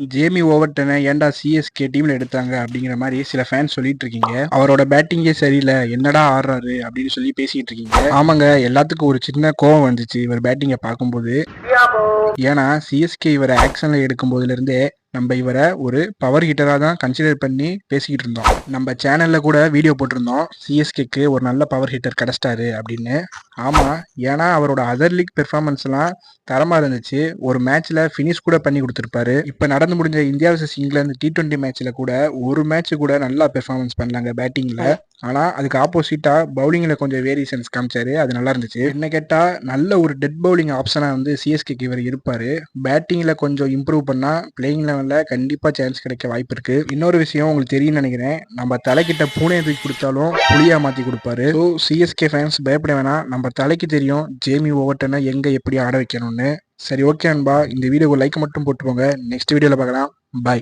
Jamie ஓவர்டனை ஏன்டா CSK டீம்ல எடுத்தாங்க அப்படிங்கிற மாதிரி சில ஃபேன்ஸ் சொல்லிட்டு இருக்கீங்க. அவரோட பேட்டிங்கே சரியில்லை, என்னடா ஆடுறாரு அப்படின்னு சொல்லி பேசிட்டு இருக்கீங்க. ஆமாங்க, எல்லாத்துக்கும் ஒரு சின்ன கோவம் வந்துச்சு இவர் பேட்டிங்கை பார்க்கும்போது. ஏன்னா சிஎஸ்கே இவரை ஆக்ஷன்ல எடுக்கும் போதுல இருந்தே நம்ம இவரை ஒரு பவர் ஹிட்டராக தான் கன்சிடர் பண்ணி பேசிக்கிட்டு இருந்தோம். நம்ம சேனல்ல கூட வீடியோ போட்டிருந்தோம், சிஎஸ்கேக்கு ஒரு நல்ல பவர் ஹிட்டர் கிடைச்சிட்டாரு அப்படின்னு. ஆமா, ஏன்னா அவரோட அதர் லீக் பெர்ஃபார்மன்ஸ்லாம் தரமா இருந்துச்சு. ஒரு மேட்ச்ல ஃபினிஷ் கூட பண்ணி கொடுத்துருப்பாரு. இப்ப நடந்து முடிஞ்ச இந்தியா வர்சஸ் இங்கிலாந்து T20 மேட்ச்ல கூட ஒரு மேட்ச் கூட நல்லா பெர்ஃபார்மன்ஸ் பண்ணாங்க பேட்டிங்ல. ஆனா அதுக்கு ஆப்போசிட்டா பவுலிங்ல கொஞ்சம் வேரியேஷன்ஸ் காமிச்சாரு, அது நல்லா இருந்துச்சு. என்ன கேட்டா நல்ல ஒரு டெட் பவுலிங் ஆப்ஷனா வந்து சிஎஸ்கேக்கு இவர் இருப்பாரு. பேட்டிங்ல கொஞ்சம் இம்ப்ரூவ் பண்ணா பிளேயிங் லெவல்ல கண்டிப்பா சான்ஸ் கிடைக்க வாய்ப்பு இருக்கு. இன்னொரு விஷயம் உங்களுக்கு தெரியும்னு நினைக்கிறேன், நம்ம தலைக்கிட்ட பூனையை தூக்கி கொடுத்தாலும் புளியா மாத்தி கொடுப்பாரு. ஸோ சிஎஸ்கே ஃபேன்ஸ் பயப்பட வேணாம், நம்ம தலைக்கு தெரியும் ஜேமி ஓவர்டனை எங்க எப்படி ஆட வைக்கணும்னு. சரி, ஓகே அன்பா, இந்த வீடியோக்கு லைக் மட்டும் போட்டுக்கோங்க. நெக்ஸ்ட் வீடியோல பார்க்கலாம். பாய்.